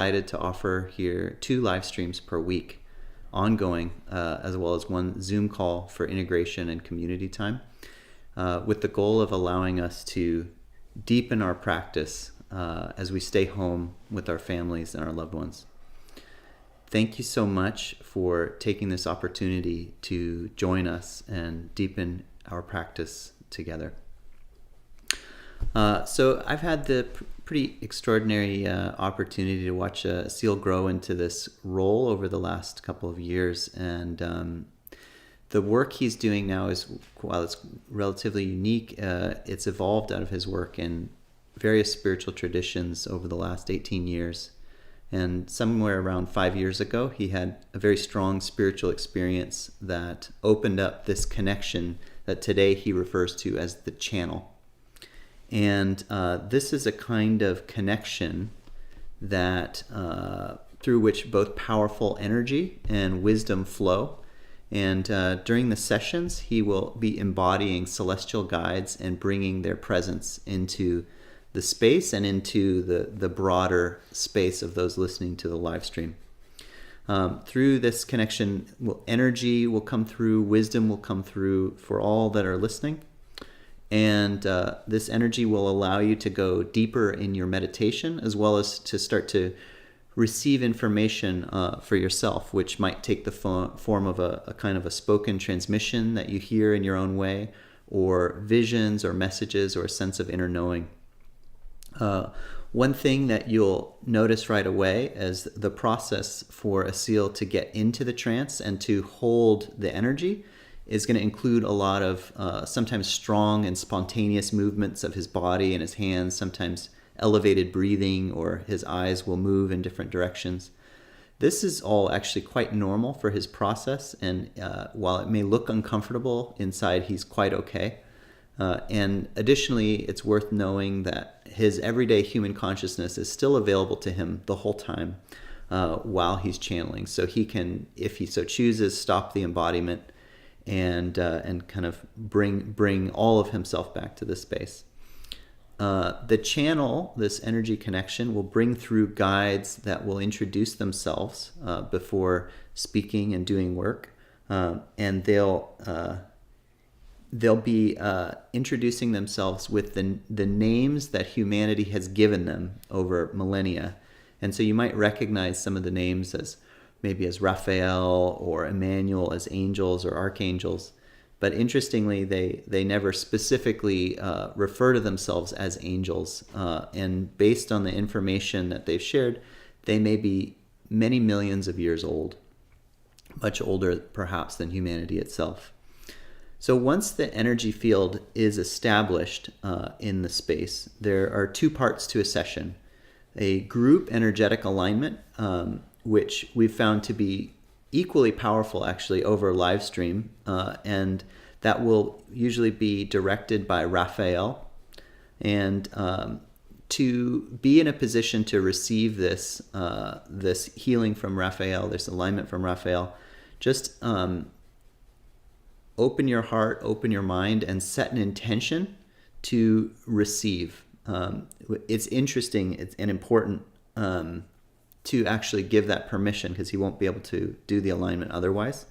Excited to offer here 2 live streams per week, ongoing, as well as one Zoom call for integration and community time, with the goal of allowing us to deepen our practice as we stay home with our families and our loved ones. Thank you so much for taking this opportunity to join us and deepen our practice together. So I've had the pretty extraordinary opportunity to watch Asil grow into this role over the last couple of years, and the work he's doing now is, while it's relatively unique, it's evolved out of his work in various spiritual traditions over the last 18 years. And somewhere around 5 years ago, he had a very strong spiritual experience that opened up this connection that today he refers to as the channel. And this is a kind of connection that through which both powerful energy and wisdom flow. And during the sessions, he will be embodying celestial guides and bringing their presence into the space and into the broader space of those listening to the live stream. Through this connection, energy will come through, wisdom will come through for all that are listening. And this energy will allow you to go deeper in your meditation, as well as to start to receive information for yourself, which might take the form of a kind of a spoken transmission that you hear in your own way, or visions or messages or a sense of inner knowing. One thing that you'll notice right away is the process for Asil to get into the trance and to hold the energy is going to include a lot of sometimes strong and spontaneous movements of his body and his hands, sometimes elevated breathing, or his eyes will move in different directions. This is all actually quite normal for his process, and while it may look uncomfortable inside, he's quite okay. And additionally, it's worth knowing that his everyday human consciousness is still available to him the whole time while he's channeling. So he can, if he so chooses, stop the embodiment and kind of bring all of himself back to this space. The channel, this energy connection, will bring through guides that will introduce themselves before speaking and doing work, and they'll be introducing themselves with the names that humanity has given them over millennia. And so you might recognize some of the names as maybe as Raphael or Emmanuel as angels or archangels. But interestingly, they never specifically refer to themselves as angels. And based on the information that they've shared, they may be many millions of years old, much older perhaps than humanity itself. So once the energy field is established in the space, there are 2 parts to a session. A group energetic alignment, which we've found to be equally powerful actually over live stream, and that will usually be directed by Raphael. And to be in a position to receive this healing from Raphael, this alignment from Raphael, just open your heart, open your mind, and set an intention to receive. It's interesting and important to actually give that permission, because he won't be able to do the alignment otherwise.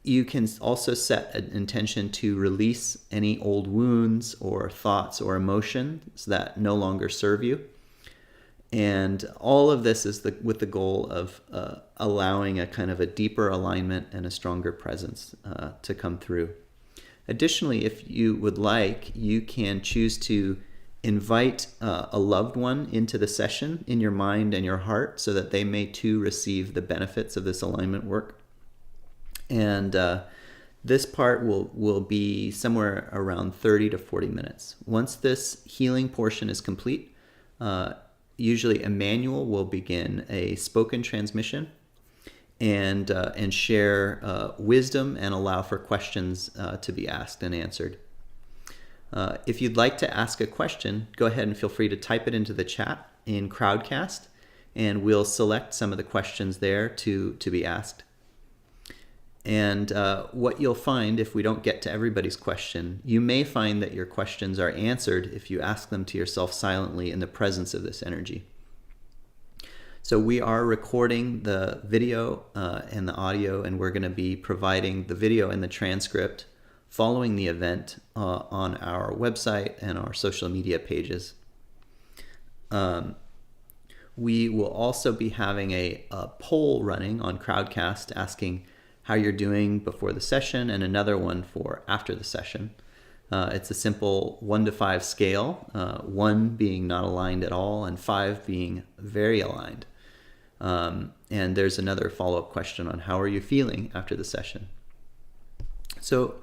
You can also set an intention to release any old wounds or thoughts or emotions that no longer serve you. And all of this is with the goal of allowing a kind of a deeper alignment and a stronger presence to come through. Additionally, if you would like, you can choose to invite a loved one into the session in your mind and your heart so that they may too receive the benefits of this alignment work. And this part will be somewhere around 30 to 40 minutes. Once this healing portion is complete, usually Emmanuel will begin a spoken transmission and share wisdom and allow for questions to be asked and answered. If you'd like to ask a question, go ahead and feel free to type it into the chat in Crowdcast, and we'll select some of the questions there to be asked. And what you'll find, if we don't get to everybody's question, you may find that your questions are answered if you ask them to yourself silently in the presence of this energy. So we are recording the video and the audio, and we're going to be providing the video and the transcript following the event on our website and our social media pages. We will also be having a poll running on Crowdcast asking how you're doing before the session, and another one for after the session. It's a simple 1 to 5 scale, 1 being not aligned at all and 5 being very aligned. And there's another follow-up question on how are you feeling after the session. So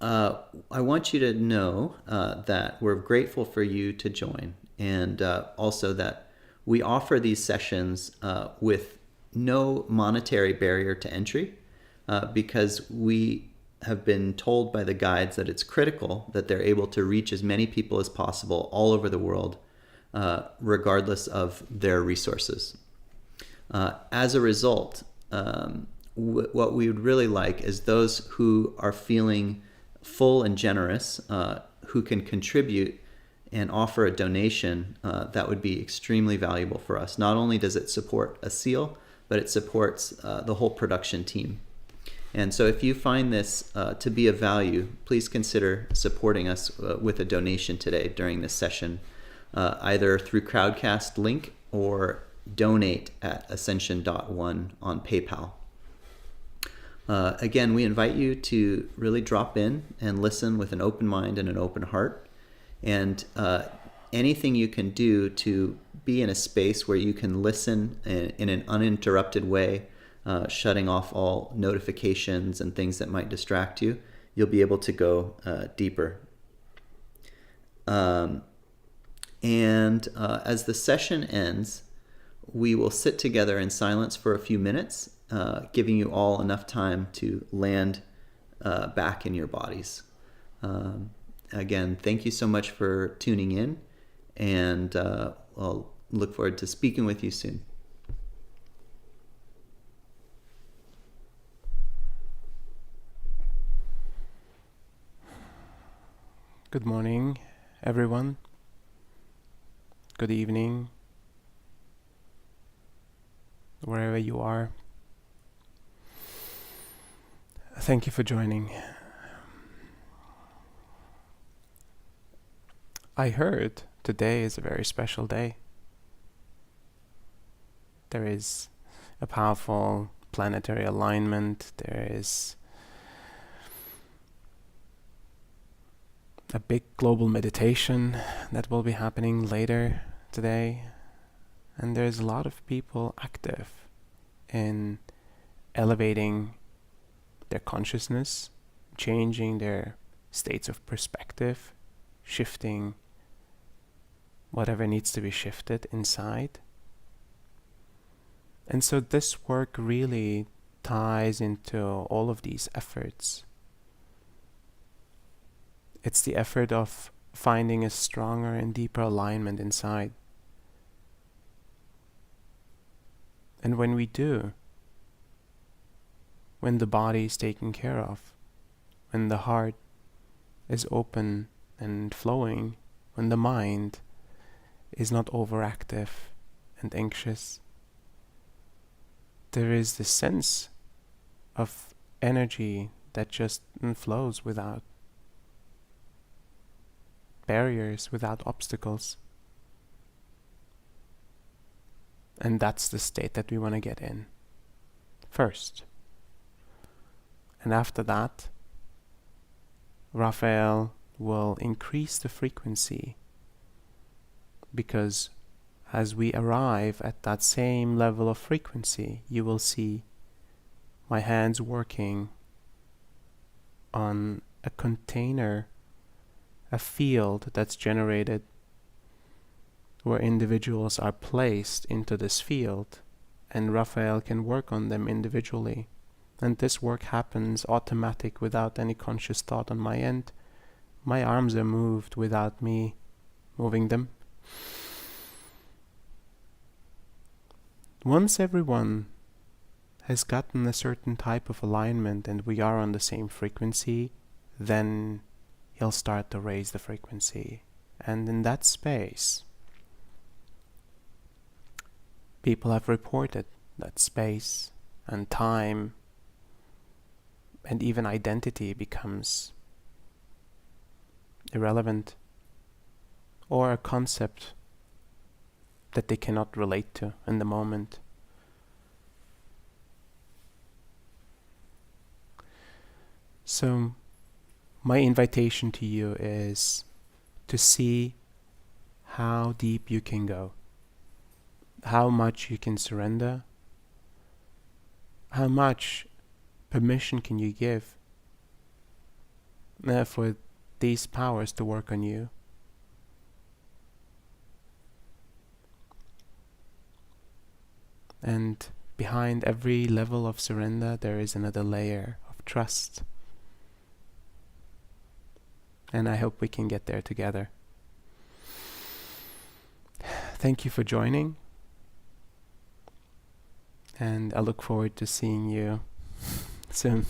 I want you to know that we're grateful for you to join, and also that we offer these sessions with no monetary barrier to entry because we have been told by the guides that it's critical that they're able to reach as many people as possible all over the world, regardless of their resources. As a result, what we would really like is those who are feeling full and generous, who can contribute and offer a donation. That would be extremely valuable for us. Not only does it support Asil, but it supports the whole production team. And so if you find this to be of value, please consider supporting us with a donation today during this session, either through Crowdcast link or donate at ascension.one on PayPal. Again, we invite you to really drop in and listen with an open mind and an open heart. And anything you can do to be in a space where you can listen in an uninterrupted way, shutting off all notifications and things that might distract you, you'll be able to go deeper. And as the session ends, we will sit together in silence for a few minutes, giving you all enough time to land back in your bodies. Again, thank you so much for tuning in, and I'll look forward to speaking with you soon. Good morning, everyone. Good evening, wherever you are. Thank you for joining. I heard today is a very special day. There is a powerful planetary alignment. There is a big global meditation that will be happening later today. And there's a lot of people active in elevating their consciousness, changing their states of perspective, shifting whatever needs to be shifted inside. And so this work really ties into all of these efforts. It's the effort of finding a stronger and deeper alignment inside. And when we do, when the body is taken care of, when the heart is open and flowing, when the mind is not overactive and anxious, there is this sense of energy that just flows without barriers, without obstacles. And that's the state that we want to get in first. And after that, Raphael will increase the frequency, because as we arrive at that same level of frequency, you will see my hands working on a container, a field that's generated where individuals are placed into this field, and Raphael can work on them individually. And this work happens automatic without any conscious thought on my end. My arms are moved without me moving them. Once everyone has gotten a certain type of alignment and we are on the same frequency, then he'll start to raise the frequency. And in that space, People have reported that space and time and even identity becomes irrelevant, or a concept that they cannot relate to in the moment. So my invitation to you is to see how deep you can go, how much you can surrender, how much permission can you give for these powers to work on you. And behind every level of surrender, there is another layer of trust. And I hope we can get there together. Thank you for joining. And I look forward to seeing you soon.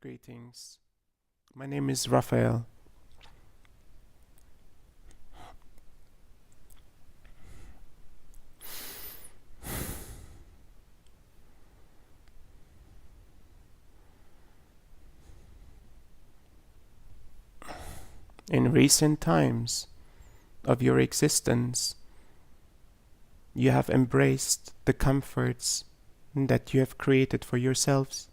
Greetings. My name is Raphael. In recent times of your existence, you have embraced the comforts that you have created for yourselves,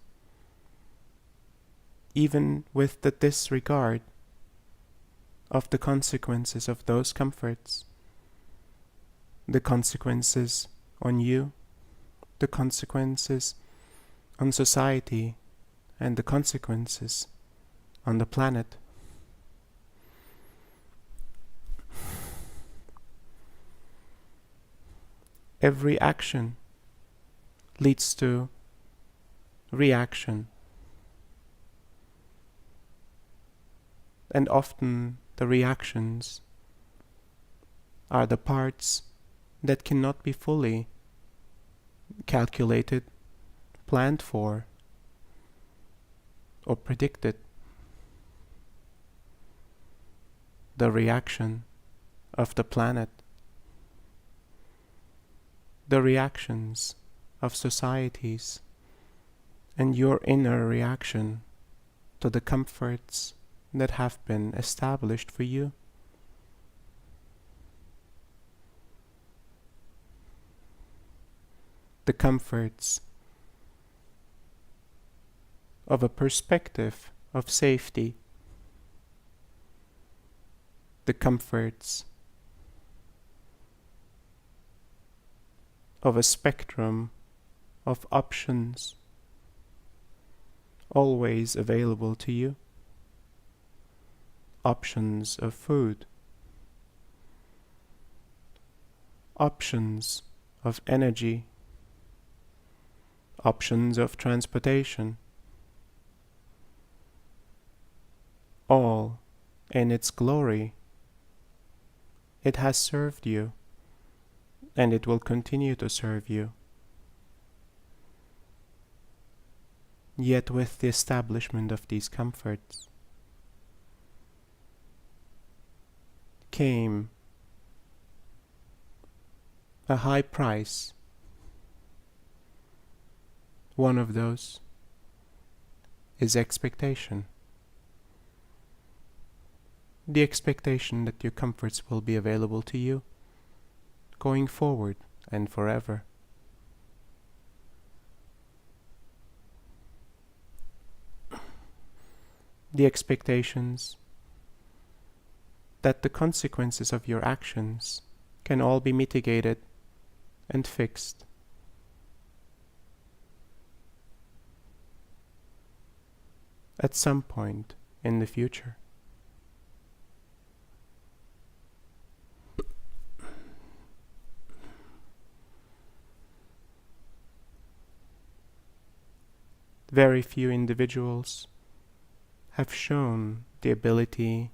even with the disregard of the consequences of those comforts, the consequences on you, the consequences on society, and the consequences on the planet. Every action leads to reaction, and often the reactions are the parts that cannot be fully calculated, planned for, or predicted. The reaction of the planet, the reactions of societies, and your inner reaction to the comforts that have been established for you. The comforts of a perspective of safety, the comforts of a spectrum of options always available to you. Options of food, options of energy, options of transportation, all in its glory. It has served you, and it will continue to serve you. Yet with the establishment of these comforts came a high price. One of those is expectation. The expectation that your comforts will be available to you going forward and forever. The expectations that the consequences of your actions can all be mitigated and fixed. At some point in the future. Very few individuals have shown the ability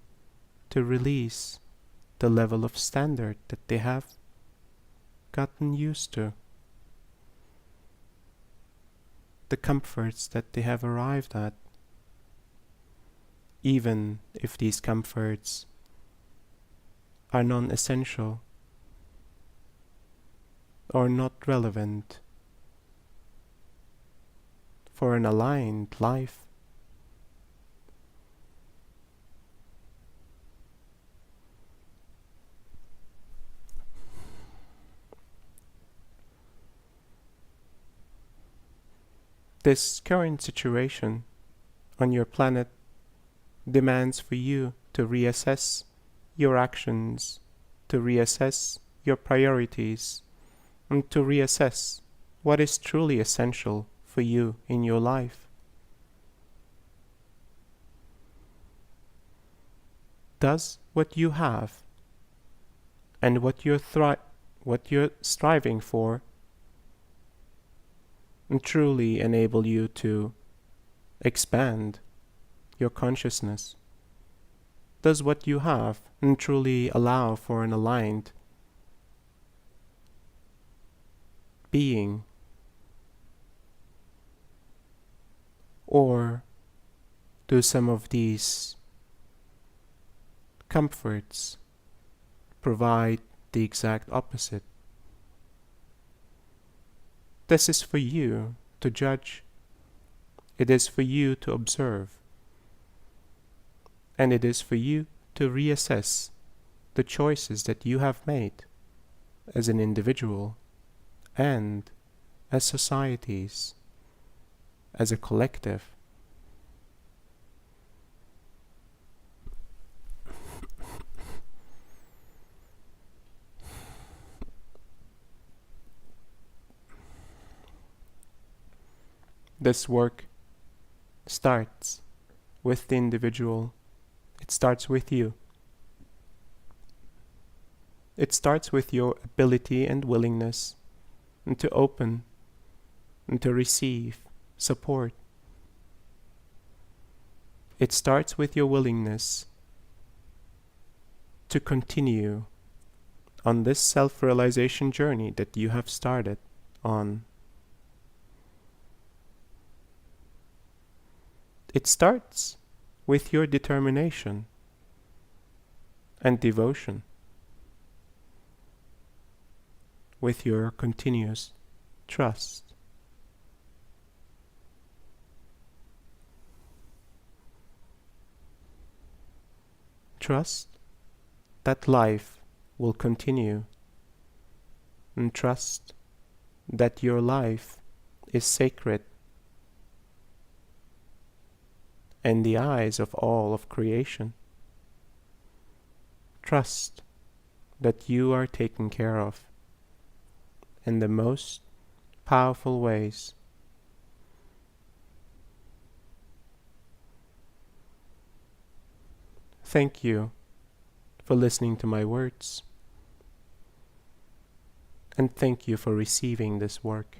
to release the level of standard that they have gotten used to, the comforts that they have arrived at, even if these comforts are non-essential or not relevant for an aligned life. This current situation on your planet demands for you to reassess your actions, to reassess your priorities, and to reassess what is truly essential for you in your life. Does what you have and what you're striving for truly enable you to expand your consciousness? Does what you have truly allow for an aligned being? Or do some of these comforts provide the exact opposite? This is for you to judge. It is for you to observe. And it is for you to reassess the choices that you have made as an individual and as societies, as a collective. This work starts with the individual. It starts with you. It starts with your ability and willingness and to open and to receive support. It starts with your willingness to continue on this self-realization journey that you have started on. It starts with your determination and devotion, with your continuous trust. Trust that life will continue, and trust that your life is sacred in the eyes of all of creation. Trust that you are taken care of in the most powerful ways. Thank you for listening to my words, and thank you for receiving this work.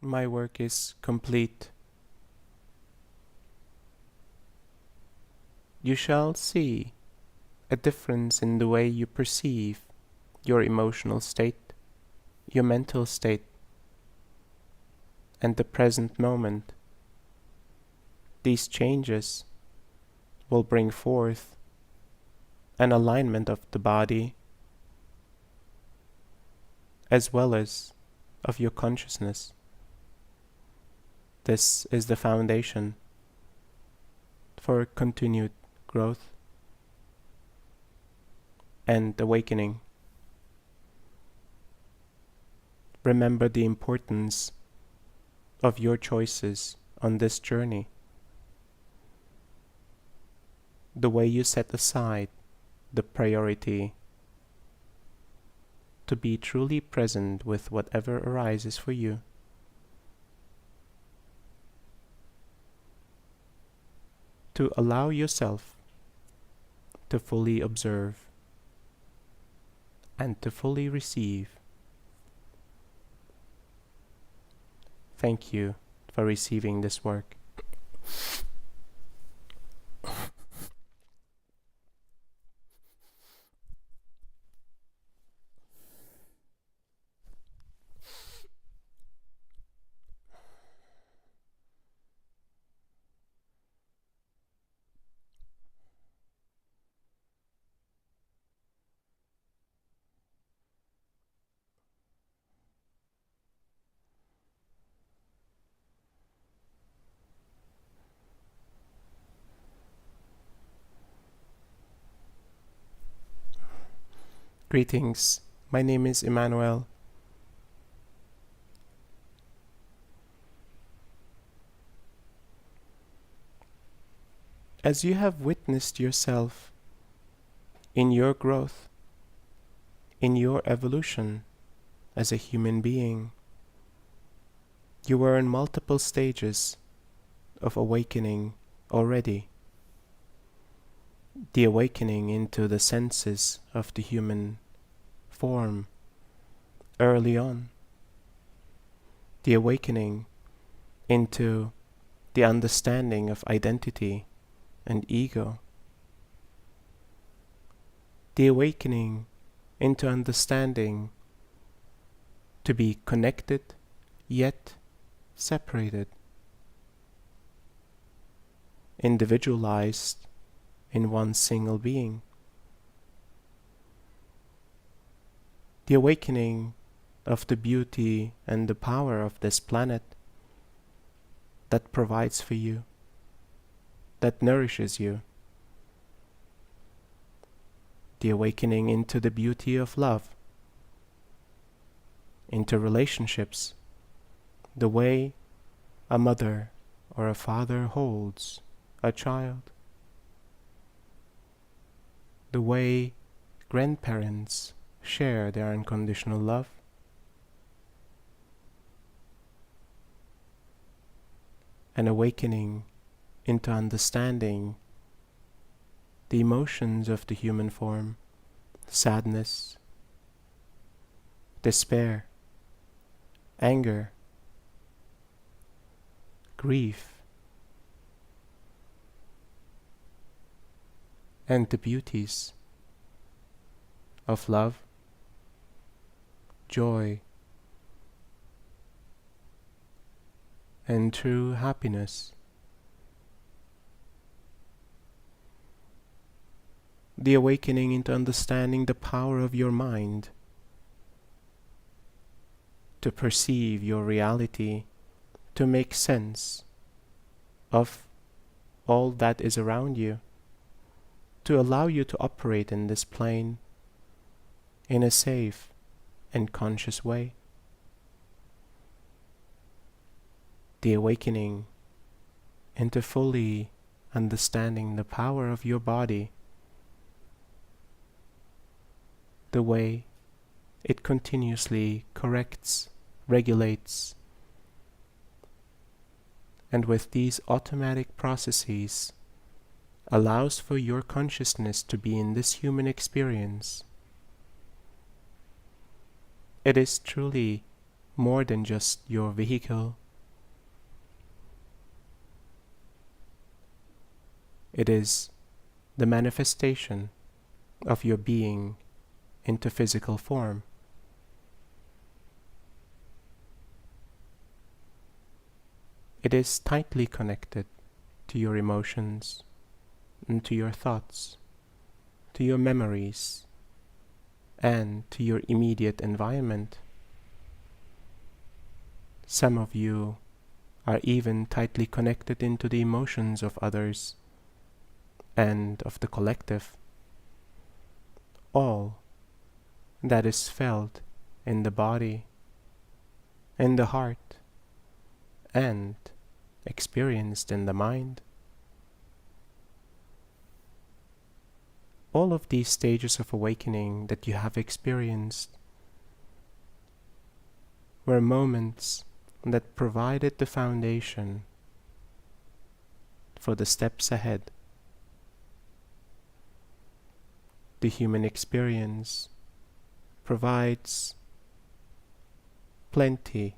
My work is complete. You shall see a difference in the way you perceive your emotional state, your mental state, and the present moment. These changes will bring forth an alignment of the body as well as of your consciousness. This is the foundation for continued growth and awakening. Remember the importance of your choices on this journey. The way you set aside the priority to be truly present with whatever arises for you. To allow yourself to fully observe and to fully receive. Thank you for receiving this work. Greetings, my name is Emmanuel. As you have witnessed yourself in your growth, in your evolution as a human being, you were in multiple stages of awakening already. The awakening into the senses of the human form early on. The awakening into the understanding of identity and ego. The awakening into understanding to be connected yet separated, individualized in one single being. The awakening of the beauty and the power of this planet that provides for you, that nourishes you. The awakening into the beauty of love, into relationships, the way a mother or a father holds a child, the way grandparents share their unconditional love, an awakening into understanding the emotions of the human form, sadness, despair, anger, grief, and the beauties of love, joy, and true happiness. The awakening into understanding the power of your mind to perceive your reality, to make sense of all that is around you, to allow you to operate in this plane in a safe and conscious way. The awakening into fully understanding the power of your body, the way it continuously corrects, regulates, and with these automatic processes allows for your consciousness to be in this human experience. It is truly more than just your vehicle. It is the manifestation of your being into physical form. It is tightly connected to your emotions and to your thoughts, to your memories, and to your immediate environment. Some of you are even tightly connected into the emotions of others and of the collective. All that is felt in the body, in the heart, and experienced in the mind. All of these stages of awakening that you have experienced were moments that provided the foundation for the steps ahead. The human experience provides plenty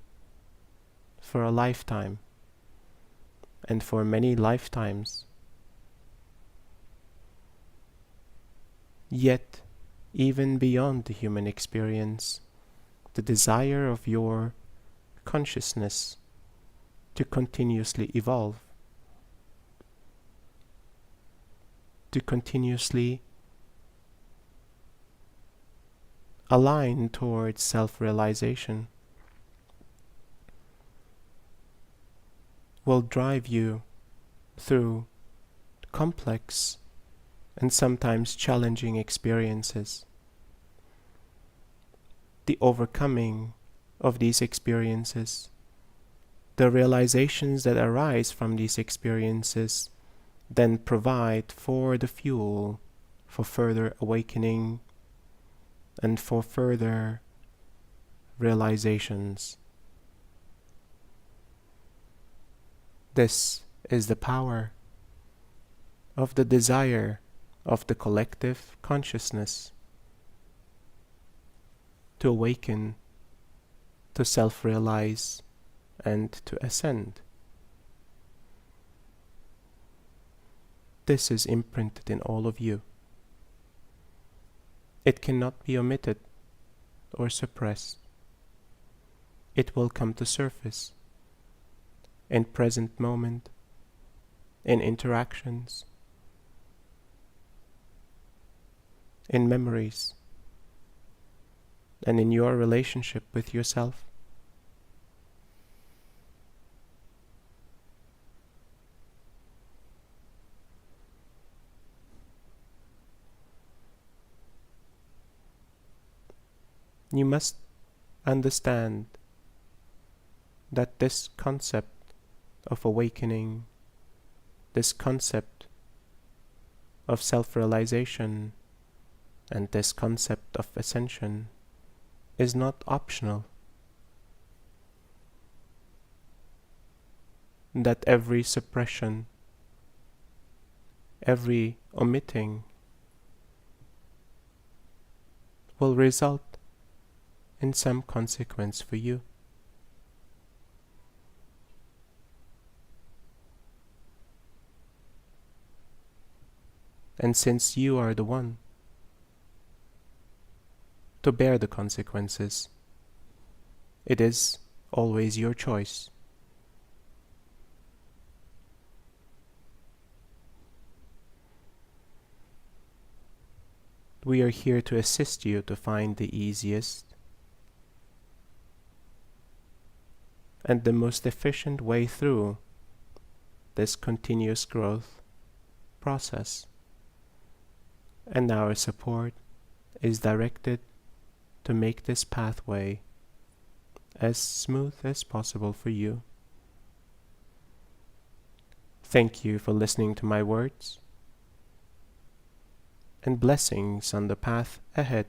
for a lifetime and for many lifetimes. Yet, even beyond the human experience, the desire of your consciousness to continuously evolve, to continuously align towards self-realization, will drive you through complex and sometimes challenging experiences. The overcoming of these experiences, the realizations that arise from these experiences, then provide for the fuel for further awakening and for further realizations. This is the power of the desire of the collective consciousness to awaken, to self-realize, and to ascend. This is imprinted in all of you. It cannot be omitted or suppressed. It will come to surface in present moment, in interactions, in memories, and in your relationship with yourself. You must understand that this concept of awakening, this concept of self-realization, and this concept of ascension is not optional. That every suppression, every omitting will result in some consequence for you. And since you are the one to bear the consequences, it is always your choice. We are here to assist you to find the easiest and the most efficient way through this continuous growth process. And our support is directed to make this pathway as smooth as possible for you. Thank you for listening to my words, and blessings on the path ahead.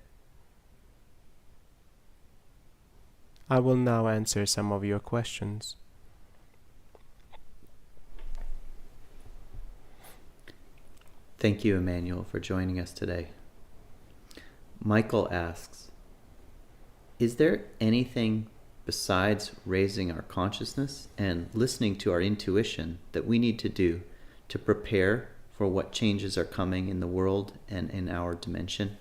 I will now answer some of your questions. Thank you, Emmanuel, for joining us today. Michael asks, is there anything besides raising our consciousness and listening to our intuition, that we need to do to prepare for what changes are coming in the world and in our dimension?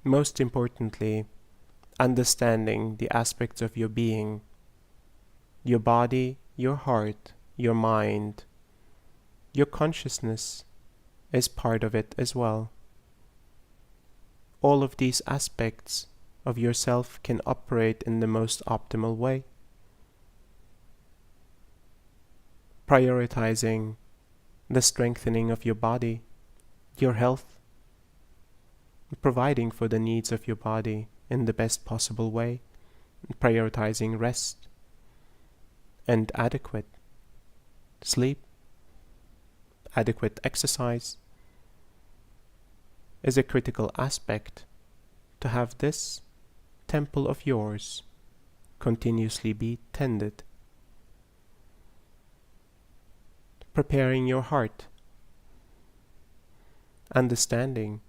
Most importantly, understanding the aspects of your being, your body, your heart, your mind, your consciousness is part of it as well. All of these aspects of yourself can operate in the most optimal way, prioritizing the strengthening of your body, your health, providing for the needs of your body in the best possible way, prioritizing rest and adequate sleep, adequate exercise is a critical aspect to have this temple of yours continuously be tended. Preparing your heart, understanding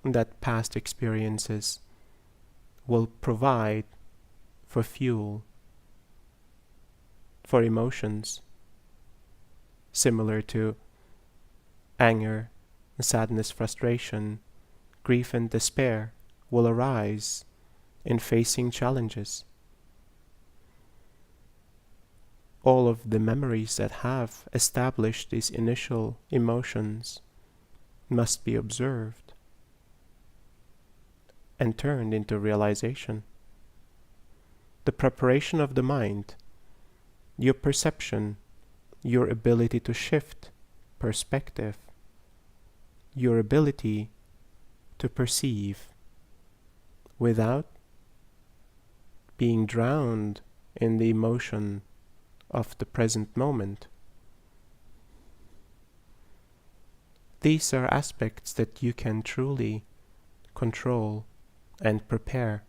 that past experiences will provide for fuel for emotions similar to anger, sadness, frustration, grief, and despair will arise in facing challenges. All of the memories that have established these initial emotions must be observed and turned into realization. The preparation of the mind, your perception, your ability to shift perspective, your ability to perceive without being drowned in the emotion of the present moment. These are aspects that you can truly control and prepare.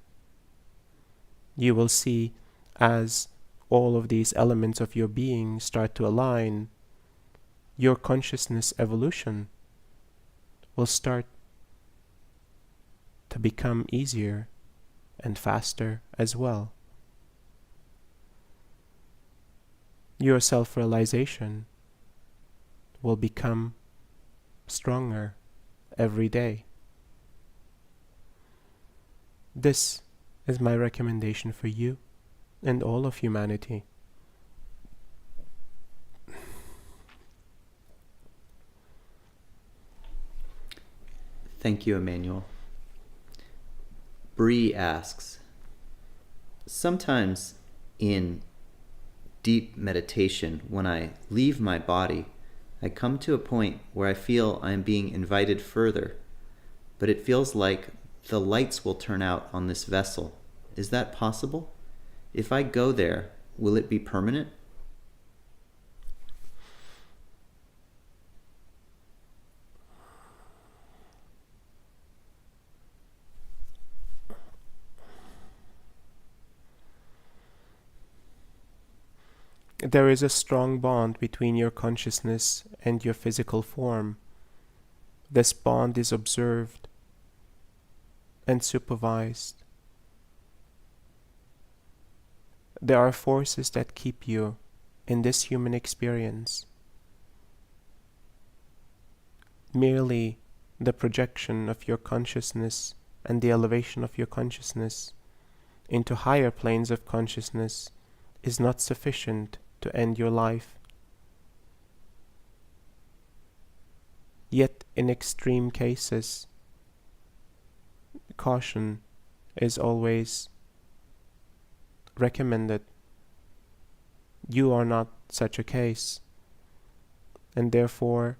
You will see as all of these elements of your being start to align, your consciousness evolution will start to become easier and faster as well. Your self-realization will become stronger every day. This is my recommendation for you and all of humanity. Thank you, Emmanuel. Bree asks, sometimes in deep meditation, when I leave my body, I come to a point where I feel I am being invited further, but it feels like the lights will turn out on this vessel. Is that possible? If I go there, will it be permanent? There is a strong bond between your consciousness and your physical form. This bond is observed and supervised. There are forces that keep you in this human experience. Merely the projection of your consciousness and the elevation of your consciousness into higher planes of consciousness is not sufficient to end your life. Yet in extreme cases, caution is always recommended. You are not such a case, and therefore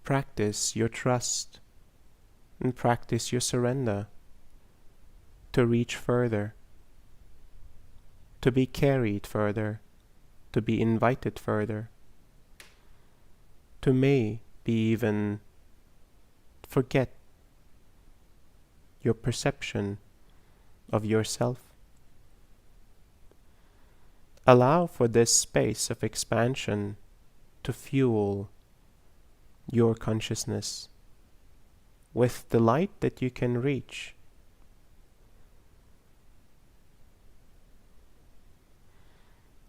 practice your trust and practice your surrender to reach further, to be carried further, to be invited further, to may be even forget your perception of yourself. Allow for this space of expansion to fuel your consciousness with the light that you can reach.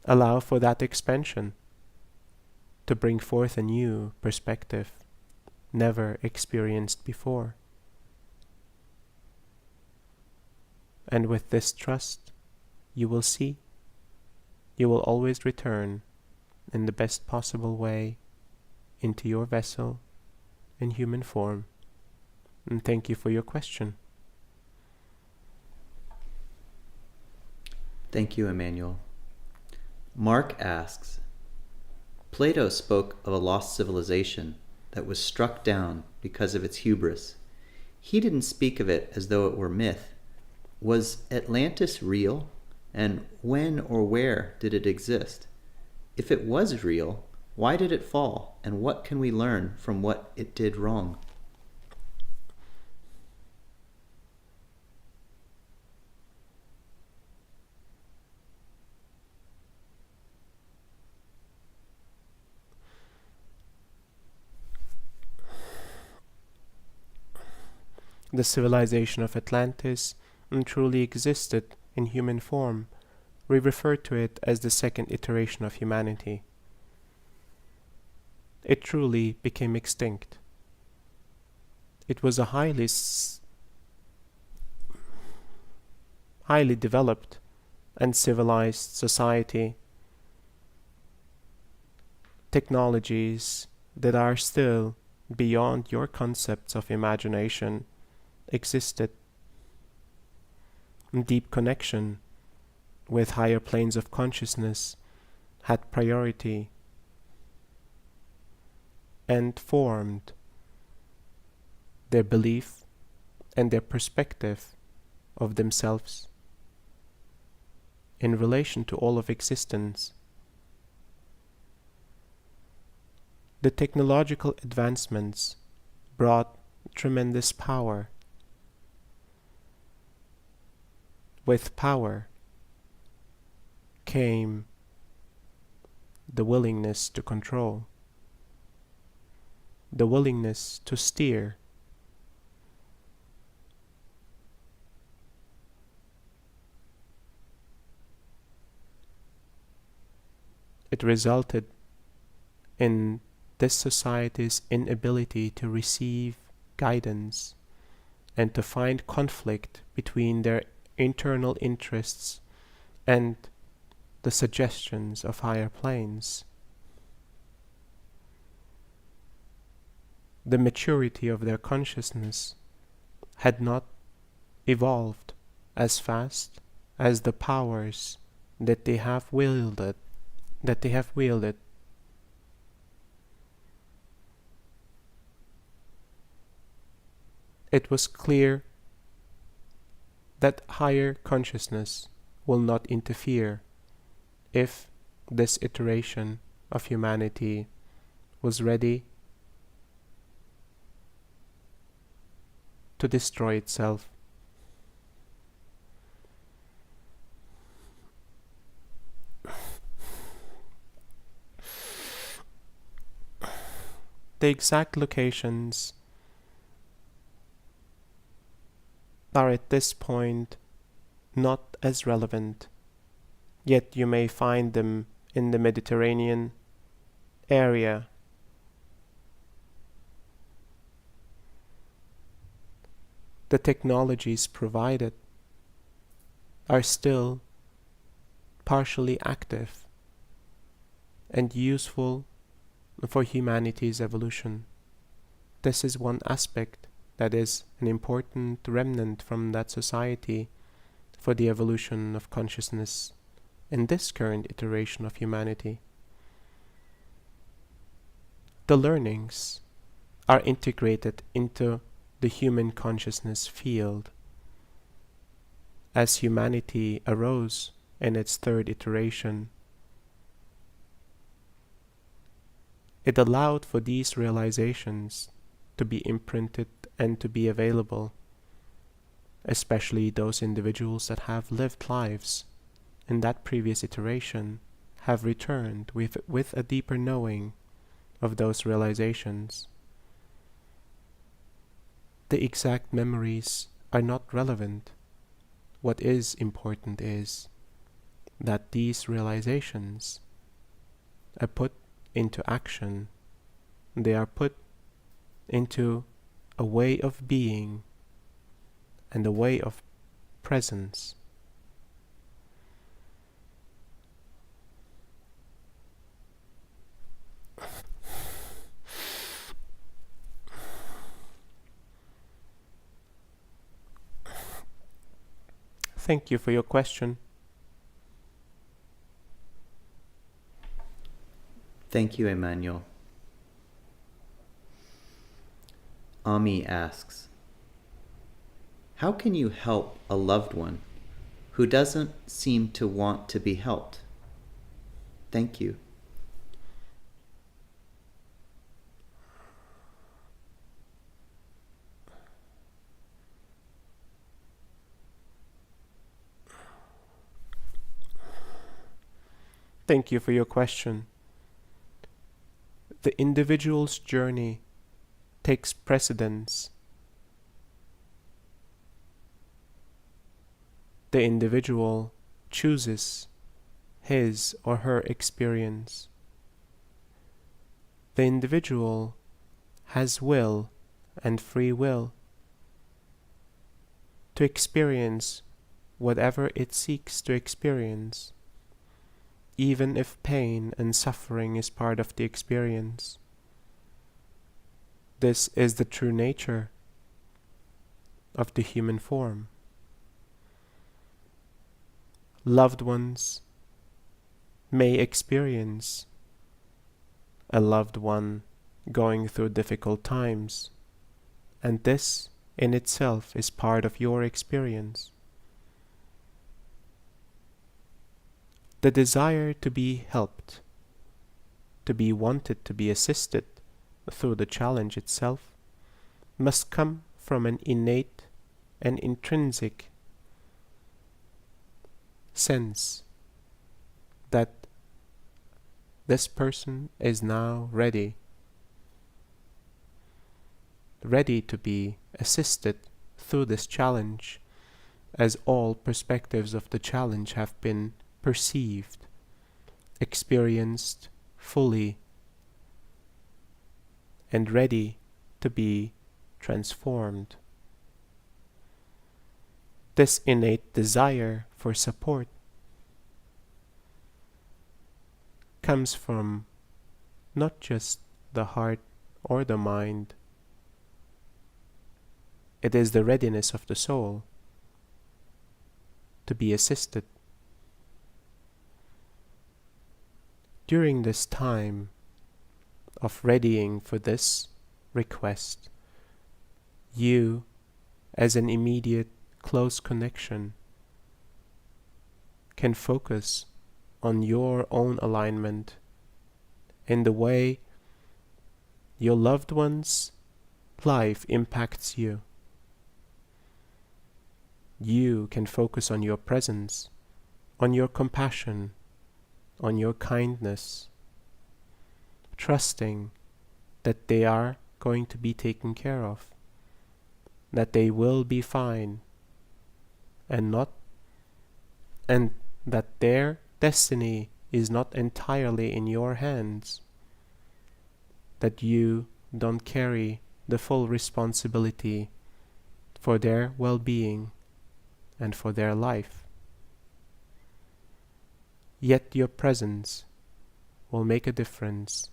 Allow for that expansion to bring forth a new perspective never experienced before. And with this trust, you will see, you will always return in the best possible way into your vessel in human form. And thank you for your question. Thank you, Emmanuel. Mark asks, Plato spoke of a lost civilization that was struck down because of its hubris. He didn't speak of it as though it were myth. Was Atlantis real? And when or where did it exist? If it was real, why did it fall? And what can we learn from what it did wrong? The civilization of Atlantis truly existed in human form. We refer to it as the second iteration of humanity. It truly became extinct. It was a highly developed and civilized society. Technologies that are still beyond your concepts of imagination existed. Deep connection with higher planes of consciousness had priority and formed their belief and their perspective of themselves in relation to all of existence. The technological advancements brought tremendous power. With power came the willingness to control, the willingness to steer. It resulted in this society's inability to receive guidance and to find conflict between their internal interests and the suggestions of higher planes. The maturity of their consciousness had not evolved as fast as the powers that they have wielded. It was clear that higher consciousness will not interfere if this iteration of humanity was ready to destroy itself. The exact locations are at this point not as relevant, yet you may find them in the Mediterranean area. The technologies provided are still partially active and useful for humanity's evolution. This is one aspect that is an important remnant from that society for the evolution of consciousness in this current iteration of humanity. The learnings are integrated into the human consciousness field. As humanity arose in its third iteration, it allowed for these realizations to be imprinted and to be available, especially those individuals that have lived lives in that previous iteration have returned with a deeper knowing of those realizations. The exact memories are not relevant. What is important is that these realizations are put into action. They are put into a way of being and a way of presence. Thank you for your question. Thank you, Emmanuel. Ami asks, how can you help a loved one who doesn't seem to want to be helped? Thank you. Thank you for your question. The individual's journey takes precedence. The individual chooses his or her experience. The individual has will and free will to experience whatever it seeks to experience, even if pain and suffering is part of the experience. This is the true nature of the human form. Loved ones may experience a loved one going through difficult times, and this in itself is part of your experience. The desire to be helped, to be wanted, to be assisted through the challenge itself, must come from an innate and intrinsic sense that this person is now ready to be assisted through this challenge, as all perspectives of the challenge have been perceived, experienced fully, and ready to be transformed. This innate desire for support comes from not just the heart or the mind. It is the readiness of the soul to be assisted. During this time of readying for this request, you, as an immediate close connection, can focus on your own alignment in the way your loved one's life impacts you. You can focus on your presence, on your compassion, on your kindness, trusting that they are going to be taken care of, that they will be fine, and that their destiny is not entirely in your hands, that you don't carry the full responsibility for their well-being and for their life. Yet your presence will make a difference,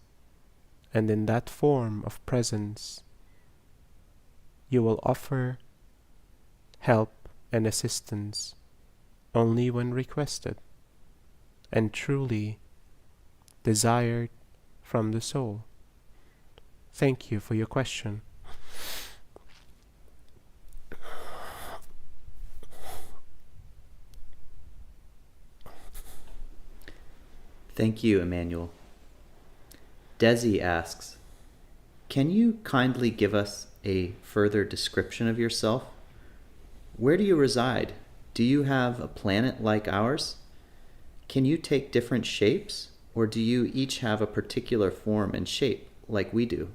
and in that form of presence, you will offer help and assistance only when requested and truly desired from the soul. Thank you for your question. Thank you, Emmanuel. Desi asks, can you kindly give us a further description of yourself? Where do you reside? Do you have a planet like ours? Can you take different shapes, or do you each have a particular form and shape like we do?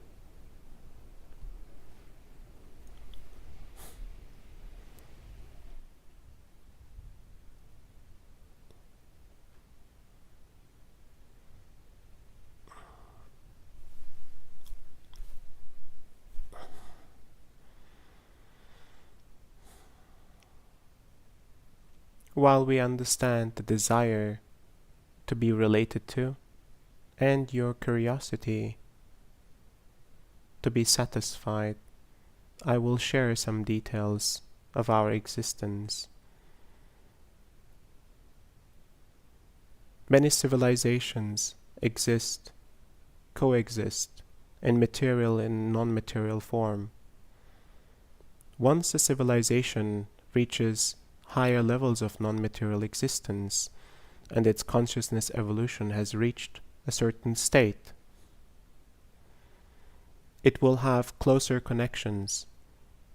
While we understand the desire to be related to and your curiosity to be satisfied, I will share some details of our existence. Many civilizations exist, coexist, in material and non-material form. Once a civilization reaches higher levels of non-material existence, and its consciousness evolution has reached a certain state, it will have closer connections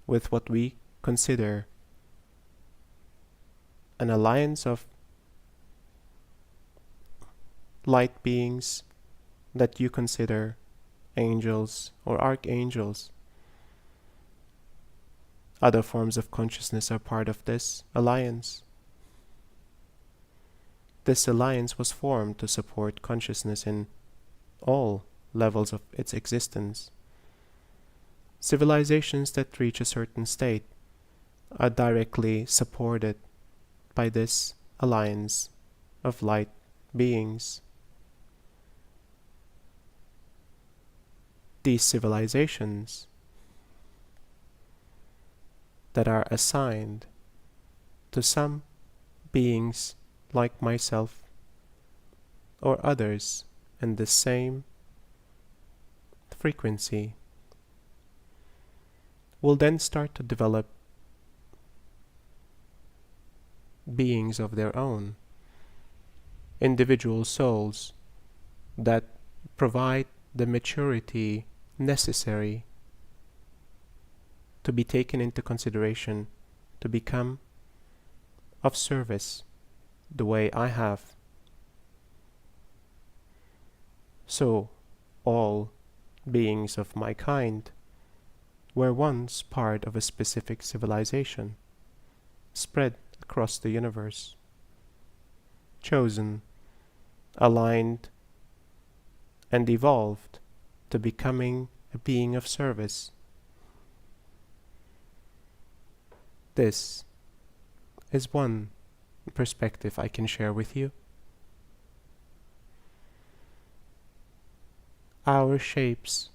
with what we consider an alliance of light beings that you consider angels or archangels. Other forms of consciousness are part of this alliance. This alliance was formed to support consciousness in all levels of its existence. Civilizations that reach a certain state are directly supported by this alliance of light beings. These civilizations that are assigned to some beings like myself or others in the same frequency will then start to develop beings of their own, individual souls that provide the maturity necessary to be taken into consideration to become of service the way I have. So, all beings of my kind were once part of a specific civilization, spread across the universe, chosen, aligned, and evolved to becoming a being of service. This is one perspective I can share with you. Our shapes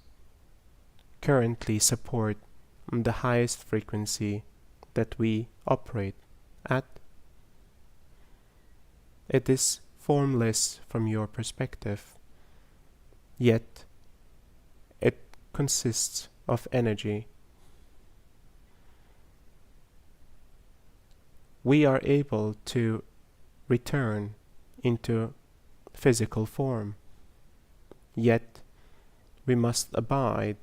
currently support the highest frequency that we operate at. It is formless from your perspective, yet it consists of energy. We are able to return into physical form, yet we must abide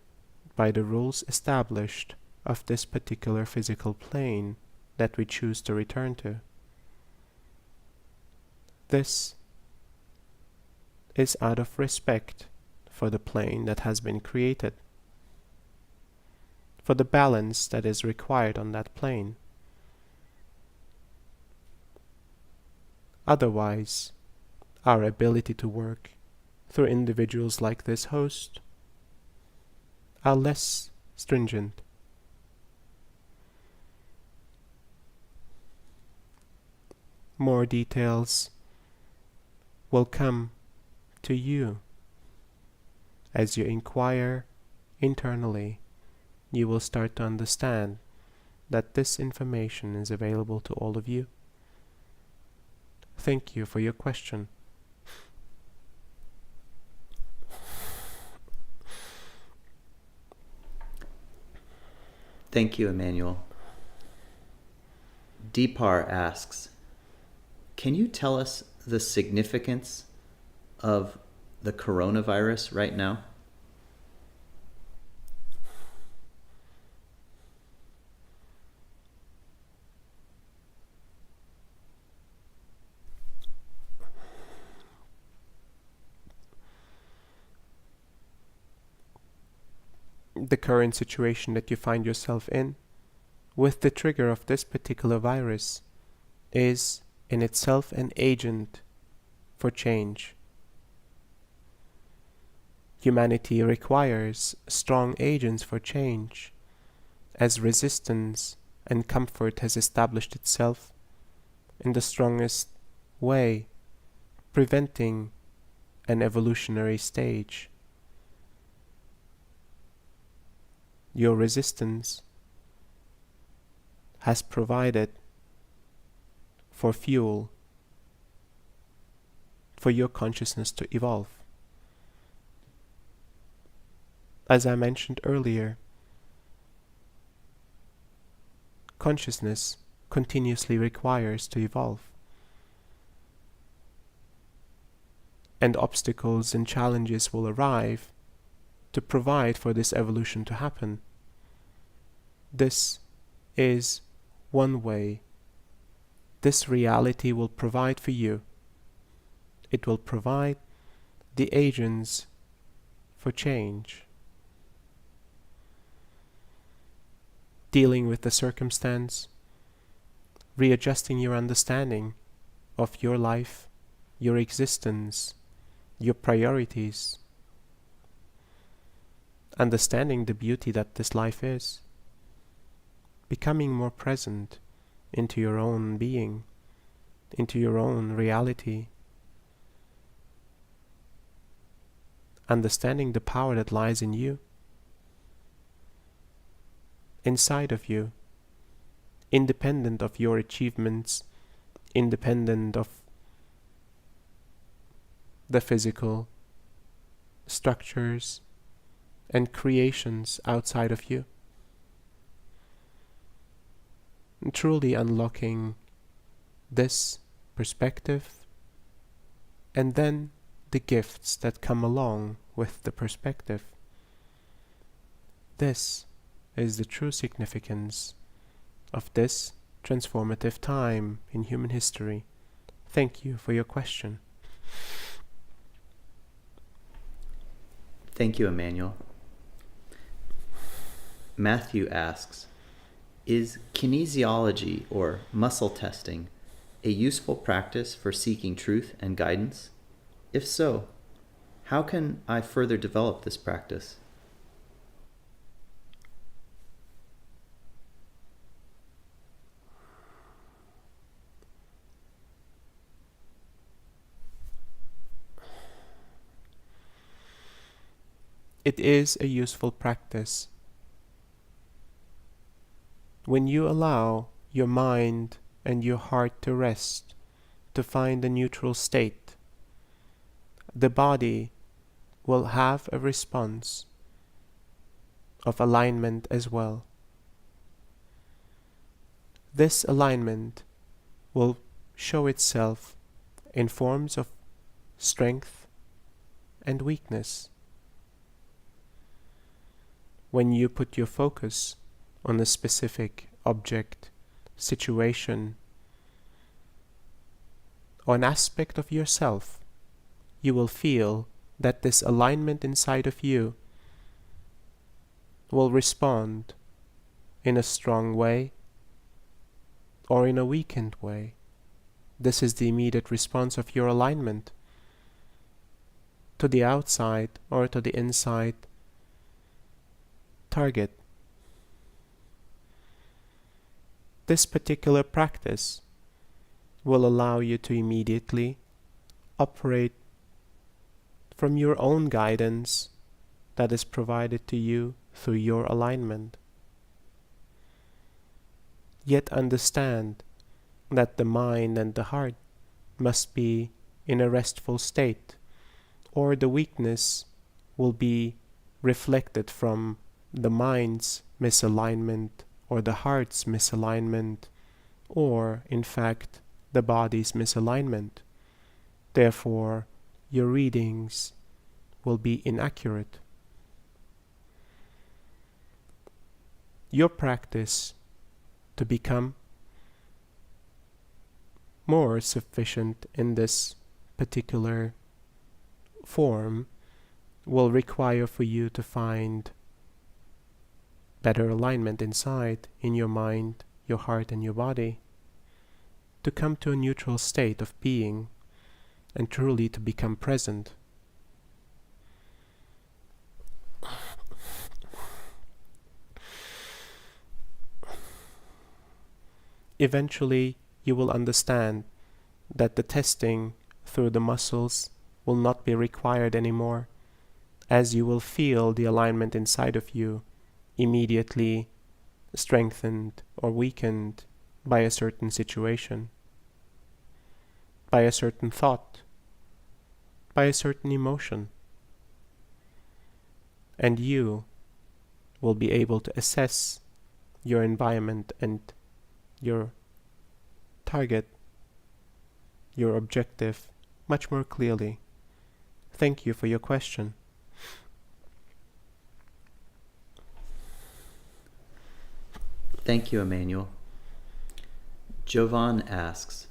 by the rules established of this particular physical plane that we choose to return to. This is out of respect for the plane that has been created, for the balance that is required on that plane. Otherwise, our ability to work through individuals like this host are less stringent. More details will come to you as you inquire internally. You will start to understand that this information is available to all of you. Thank you for your question. Thank you, Emmanuel. Deepar asks, can you tell us the significance of the coronavirus right now? the current situation that you find yourself in with the trigger of this particular virus is in itself an agent for change. Humanity requires strong agents for change, as resistance and comfort has established itself in the strongest way, preventing an evolutionary stage. Your resistance has provided for fuel for your consciousness to evolve. As I mentioned earlier, consciousness continuously requires to evolve, and obstacles and challenges will arrive to provide for this evolution to happen. This is one way. This reality will provide for you. It will provide the agents for change. Dealing with the circumstance, readjusting your understanding of your life, your existence, your priorities, understanding the beauty that this life is, becoming more present into your own being, into your own reality, understanding the power that lies in you, inside of you, independent of your achievements, independent of the physical structures and creations outside of you. And truly unlocking this perspective, and then the gifts that come along with the perspective. This is the true significance of this transformative time in human history. Thank you for your question. Thank you, Emmanuel. Matthew asks, is kinesiology or muscle testing a useful practice for seeking truth and guidance? If so, how can I further develop this practice? It is a useful practice. When you allow your mind and your heart to rest, to find a neutral state, the body will have a response of alignment as well. This alignment will show itself in forms of strength and weakness. When you put your focus on a specific object, situation, or an aspect of yourself, you will feel that this alignment inside of you will respond in a strong way or in a weakened way. This is the immediate response of your alignment to the outside or to the inside target. This particular practice will allow you to immediately operate from your own guidance that is provided to you through your alignment. Yet understand that the mind and the heart must be in a restful state, or the weakness will be reflected from the mind's misalignment or the heart's misalignment, or in fact the body's misalignment. Therefore, your readings will be inaccurate. Your practice to become more sufficient in this particular form will require for you to find better alignment inside, in your mind, your heart, and your body, to come to a neutral state of being and truly to become present. Eventually, you will understand that the testing through the muscles will not be required anymore, as you will feel the alignment inside of you immediately strengthened or weakened by a certain situation, by a certain thought, by a certain emotion. And you will be able to assess your environment and your target, your objective, much more clearly. Thank you for your question. Thank you, Emmanuel. Jovan asks,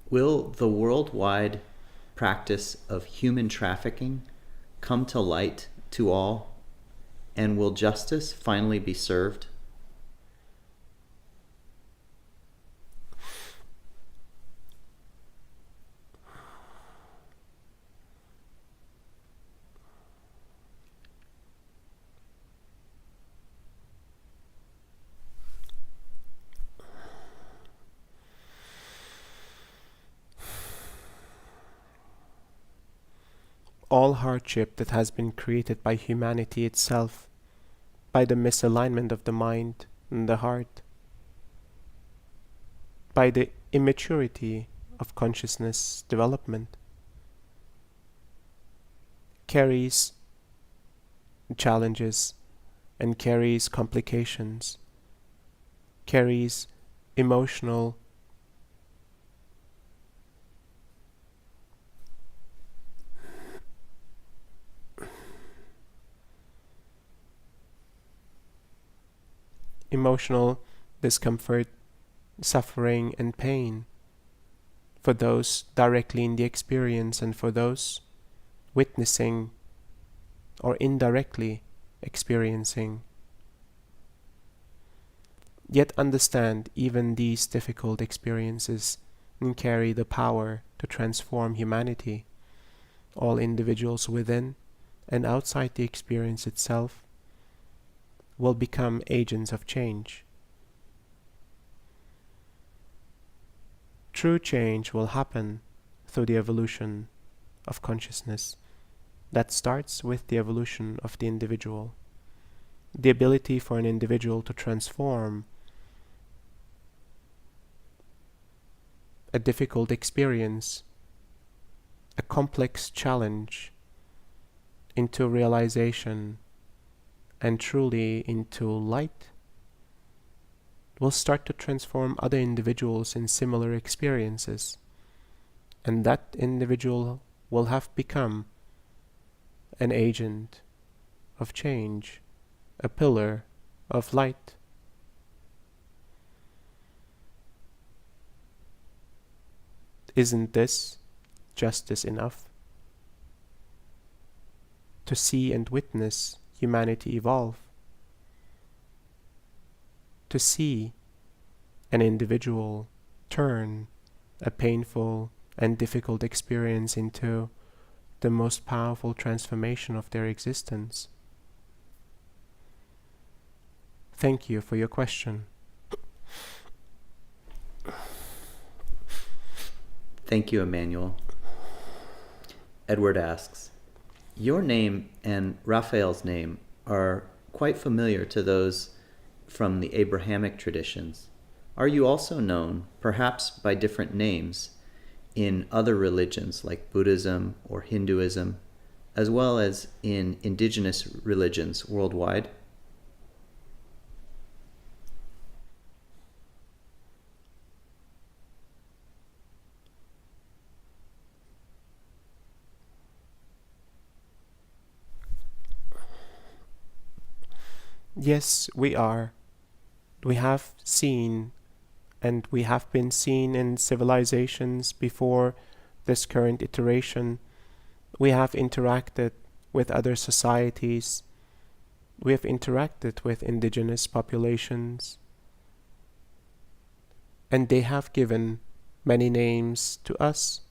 will the worldwide practice of human trafficking come to light to all, and will justice finally be served? All hardship that has been created by humanity itself, by the misalignment of the mind and the heart, by the immaturity of consciousness development, carries challenges and carries complications, carries emotional discomfort, suffering, and pain for those directly in the experience and for those witnessing or indirectly experiencing. Yet understand even these difficult experiences and carry the power to transform humanity. All individuals within and outside the experience itself will become agents of change. True change will happen through the evolution of consciousness that starts with the evolution of the individual. The ability for an individual to transform a difficult experience, a complex challenge, into realization and truly into light, will start to transform other individuals in similar experiences, and that individual will have become an agent of change, a pillar of light. Isn't this justice enough? To see and witness humanity evolve, to see an individual turn a painful and difficult experience into the most powerful transformation of their existence. Thank you for your question. Thank you, Emmanuel. Edward asks, your name and Raphael's name are quite familiar to those from the Abrahamic traditions. Are you also known, perhaps by different names, in other religions like Buddhism or Hinduism, as well as in indigenous religions worldwide? Yes, we are. We have seen, and we have been seen in civilizations before this current iteration. We have interacted with other societies We have interacted with indigenous populations, and they have given many names to us.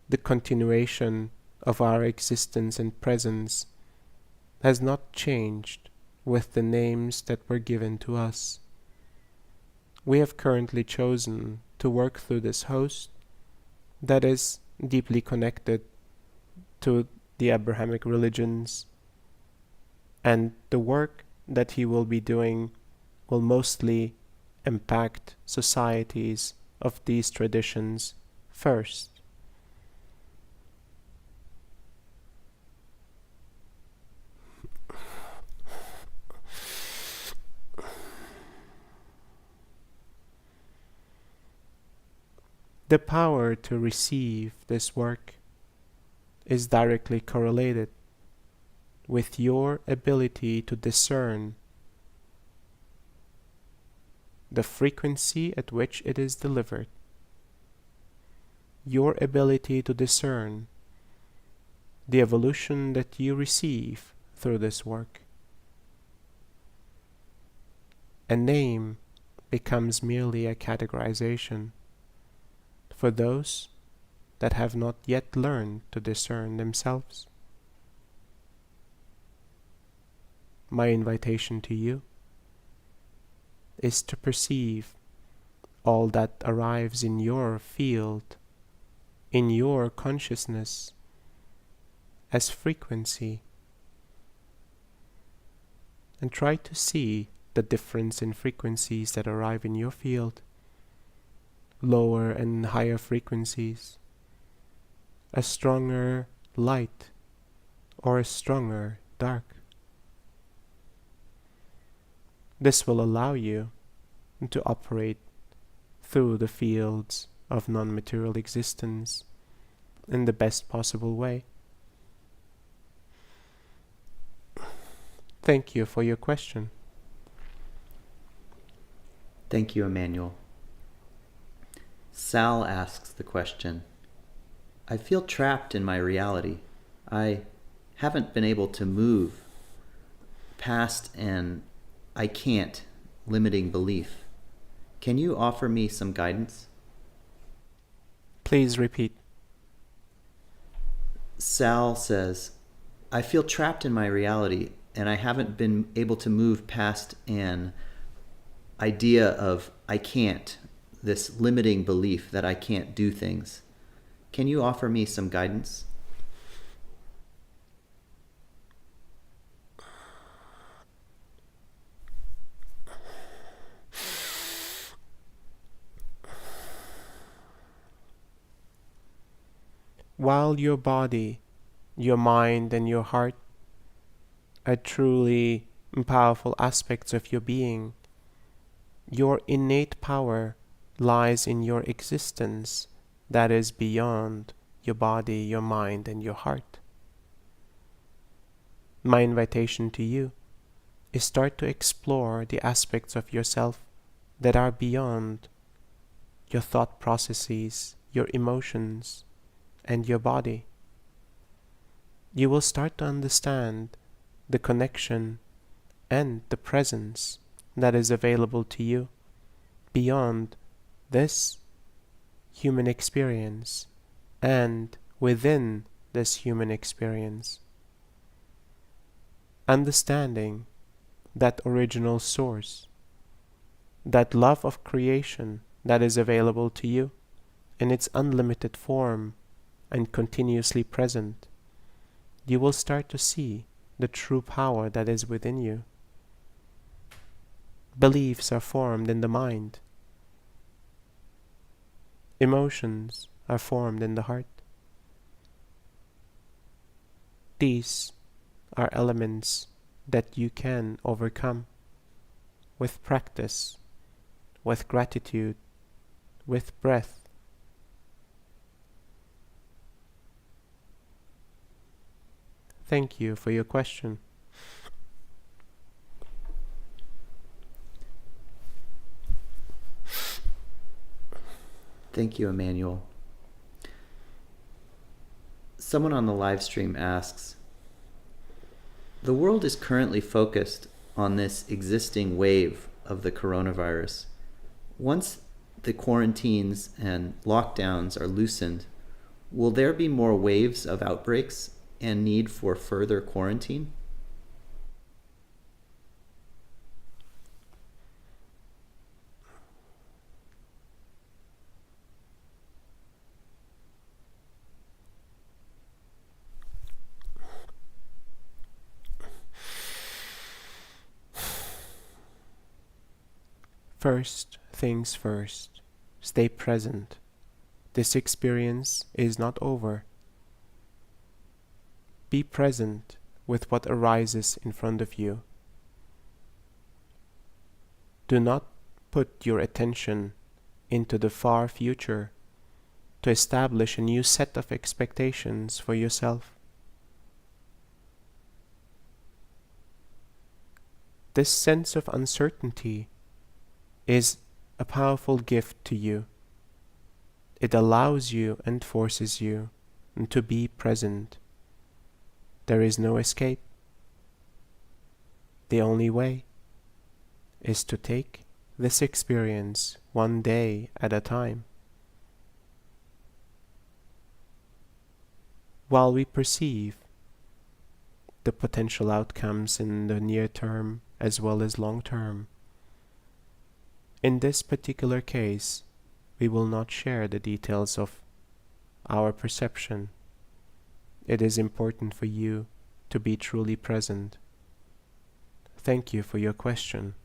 The continuation of our existence and presence has not changed with the names that were given to us. We have currently chosen to work through this host that is deeply connected to the Abrahamic religions, and the work that he will be doing will mostly impact societies of these traditions first. The power to receive this work is directly correlated with your ability to discern the frequency at which it is delivered, your ability to discern the evolution that you receive through this work. A name becomes merely a categorization for those that have not yet learned to discern themselves. My invitation to you is to perceive all that arrives in your field, in your consciousness, as frequency, and try to see the difference in frequencies that arrive in your field, lower and higher frequencies, a stronger light or a stronger dark. This will allow you to operate through the fields of non-material existence in the best possible way. Thank you for your question. Thank you, Emmanuel. Sal asks the question, I feel trapped in my reality. I haven't been able to move past an I can't limiting belief. Can you offer me some guidance? Please repeat. Sal says, I feel trapped in my reality and I haven't been able to move past an idea of I can't, this limiting belief that I can't do things. Can you offer me some guidance? While your body, your mind, and your heart are truly powerful aspects of your being, your innate power lies in your existence that is beyond your body, your mind, and your heart. My invitation to you is start to explore the aspects of yourself that are beyond your thought processes, your emotions, and your body. You will start to understand the connection and the presence that is available to you beyond this human experience and within this human experience. Understanding that original source, that love of creation that is available to you in its unlimited form and continuously present, you will start to see the true power that is within you. Beliefs are formed in the mind. Emotions are formed in the heart. These are elements that you can overcome with practice, with gratitude, with breath. Thank you for your question. Thank you, Emmanuel. Someone on the live stream asks, The world is currently focused on this existing wave of the coronavirus. Once the quarantines and lockdowns are loosened, will there be more waves of outbreaks and need for further quarantine? First things first, stay present. This experience is not over. Be present with what arises in front of you. Do not put your attention into the far future to establish a new set of expectations for yourself. This sense of uncertainty is a powerful gift to you. It allows you and forces you to be present. There is no escape. The only way is to take this experience one day at a time. While we perceive the potential outcomes in the near term as well as long term, in this particular case, we will not share the details of our perception. It is important for you to be truly present. Thank you for your question.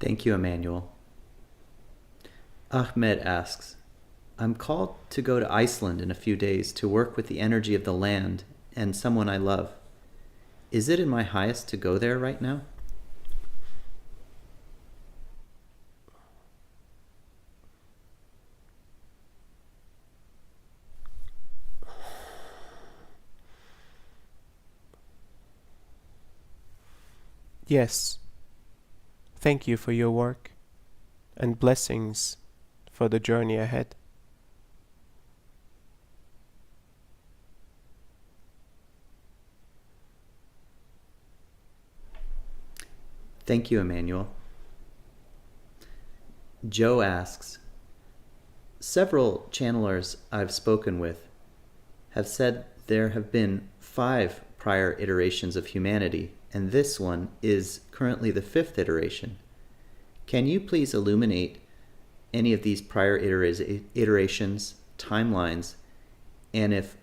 Thank you, Emmanuel. Ahmed asks, I'm called to go to Iceland in a few days to work with the energy of the land and someone I love. Is it in my highest to go there right now? Yes. Thank you for your work and blessings for the journey ahead. Thank you, Emmanuel. Joe asks, several channelers I've spoken with have said there have been 5 prior iterations of humanity, and this one is currently the 5th iteration. Can you please illuminate any of these prior iterations, timelines, and if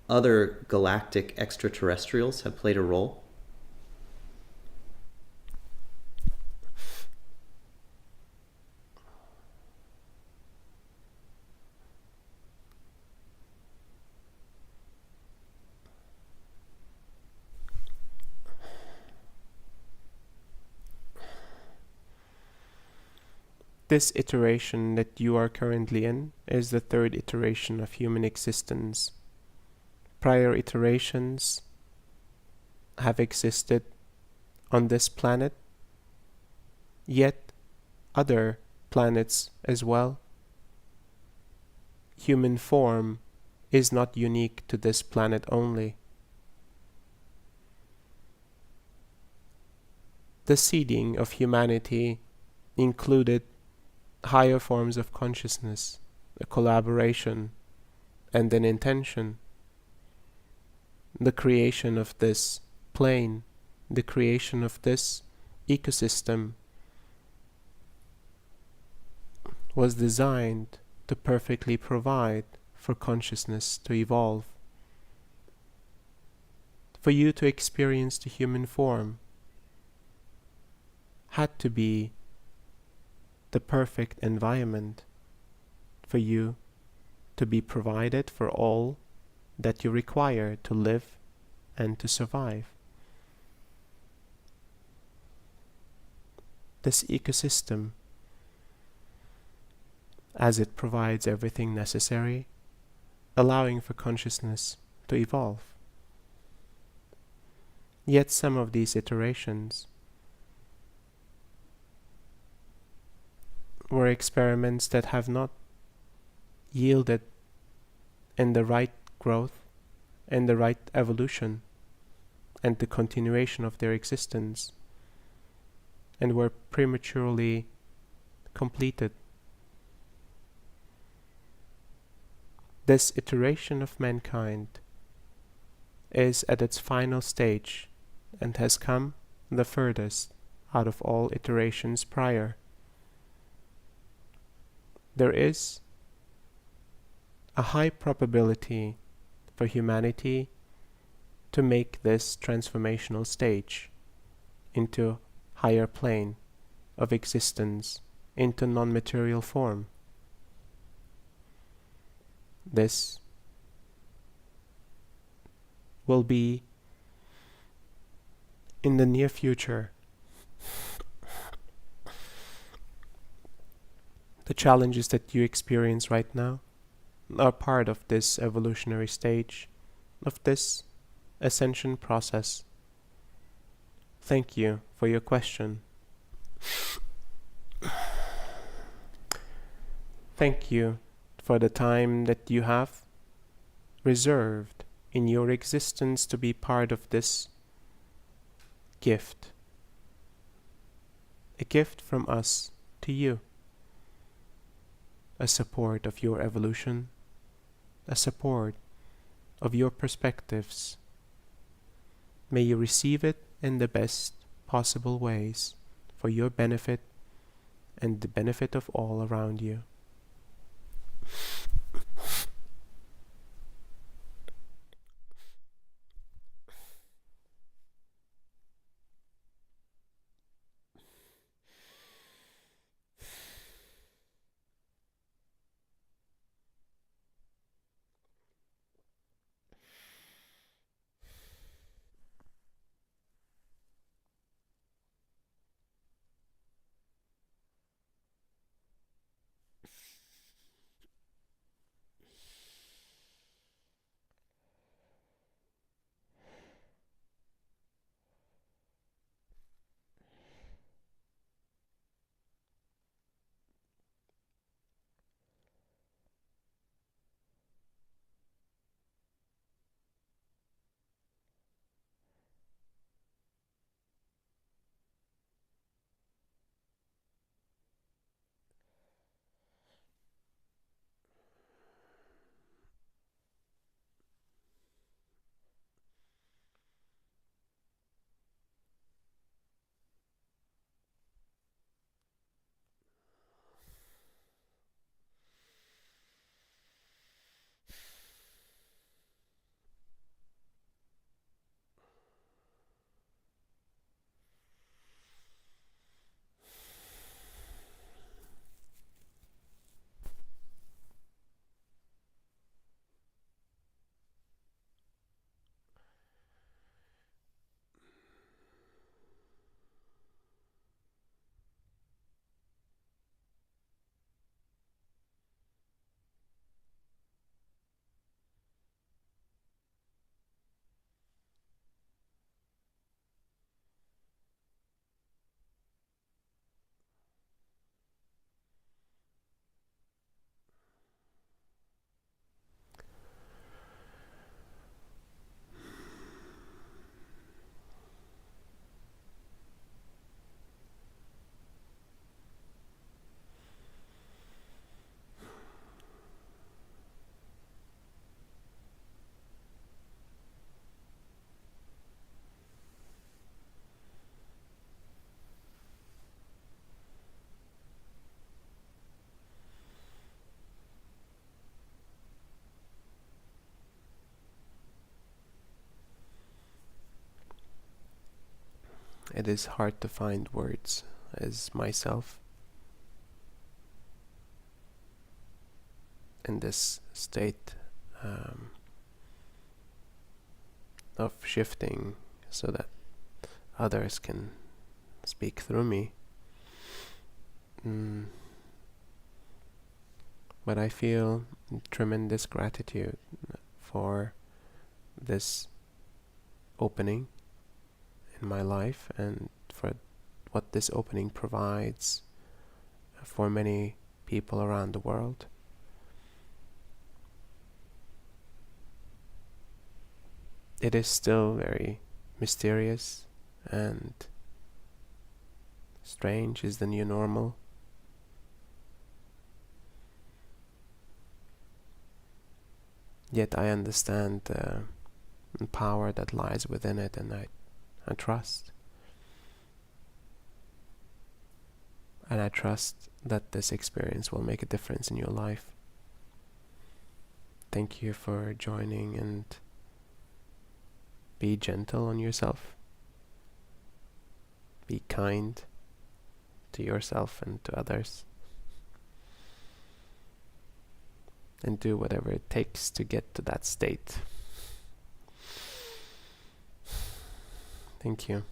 other galactic extraterrestrials have played a role? This iteration that you are currently in is the 3rd iteration of human existence. Prior iterations have existed on this planet, yet other planets as well. Human form is not unique to this planet only. The seeding of humanity included higher forms of consciousness, a collaboration, and an intention. The creation of this plane, the creation of this ecosystem was designed to perfectly provide for consciousness to evolve. For you to experience the human form had to be the perfect environment for you to be provided for all that you require to live and to survive. This ecosystem, as it provides everything necessary, allowing for consciousness to evolve. Yet some of these iterations were experiments that have not yielded in the right growth in the right evolution and the continuation of their existence, and were prematurely completed. This iteration of mankind is at its final stage and has come the furthest out of all iterations prior. There is a high probability for humanity to make this transformational stage into higher plane of existence, into non-material form. This will be in the near future. The challenges that you experience right now are part of this evolutionary stage, of this ascension process. Thank you for your question. Thank you for the time that you have reserved in your existence to be part of this gift. A gift from us to you. A support of your evolution, a support of your perspectives. May you receive it in the best possible ways for your benefit and the benefit of all around you. It is hard to find words as myself in this state of shifting so that others can speak through me. But I feel tremendous gratitude for this opening in my life and for what this opening provides for many people around the world. it is still very mysterious, and strange is the new normal. Yet I understand the power that lies within it, and I trust. And I trust that this experience will make a difference in your life. Thank you for joining, and be gentle on yourself. Be kind to yourself and to others. And do whatever it takes to get to that state. Thank you.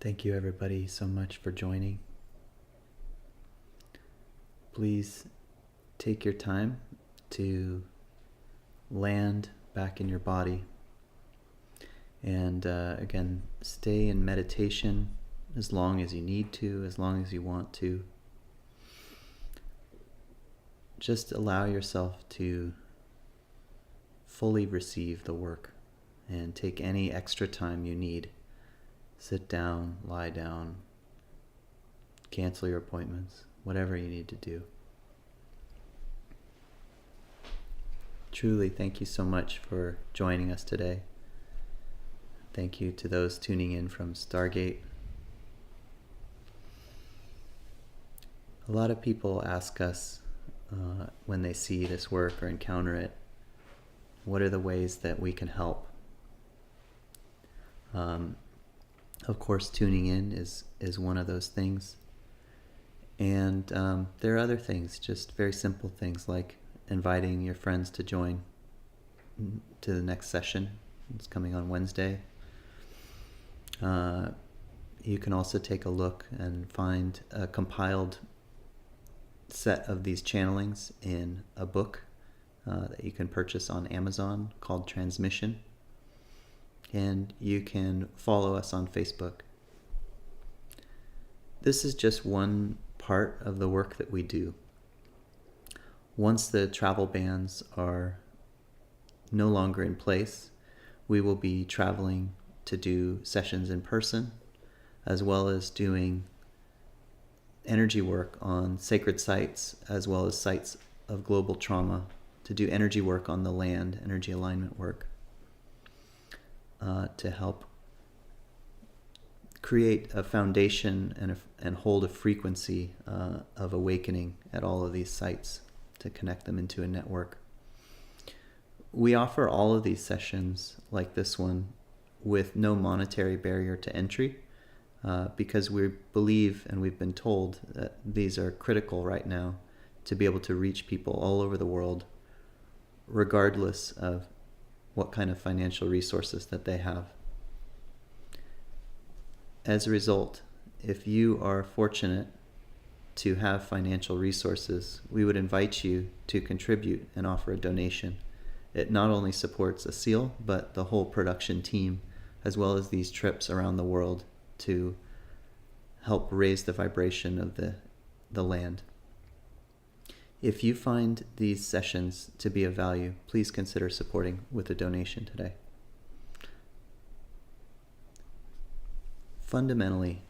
Thank you, everybody, so much for joining. Please take your time to land back in your body. And again, stay in meditation as long as you need to, as long as you want to. Just allow yourself to fully receive the work and take any extra time you need. Sit down, lie down, cancel your appointments, whatever you need to do. Truly, thank you so much for joining us today. Thank you to those tuning in from Stargate. A lot of people ask us when they see this work or encounter it, what are the ways that we can help? Of course, tuning in is one of those things. And there are other things, just very simple things like inviting your friends to join to the next session. It's coming on Wednesday. You can also take a look and find a compiled set of these channelings in a book that you can purchase on Amazon called Transmission. And you can follow us on Facebook. This is just one part of the work that we do. Once the travel bans are no longer in place, we will be traveling to do sessions in person, as well as doing energy work on sacred sites, as well as sites of global trauma, to do energy work on the land, energy alignment work. To help create a foundation and hold a frequency of awakening at all of these sites to connect them into a network. We offer all of these sessions like this one with no monetary barrier to entry because we believe and we've been told that these are critical right now to be able to reach people all over the world regardless of what kind of financial resources that they have. As a result, if you are fortunate to have financial resources, we would invite you to contribute and offer a donation. It not only supports ASEAL, but the whole production team, as well as these trips around the world to help raise the vibration of the land. If you find these sessions to be of value, please consider supporting with a donation today. Fundamentally,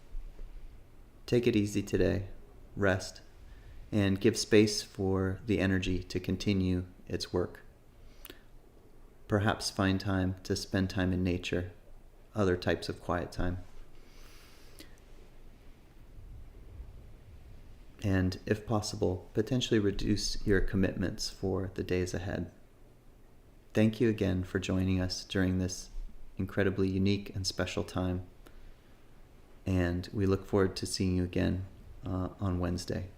take it easy today, rest, and give space for the energy to continue its work. Perhaps find time to spend time in nature, other types of quiet time. And if possible, potentially reduce your commitments for the days ahead. Thank you again for joining us during this incredibly unique and special time. And we look forward to seeing you again on Wednesday.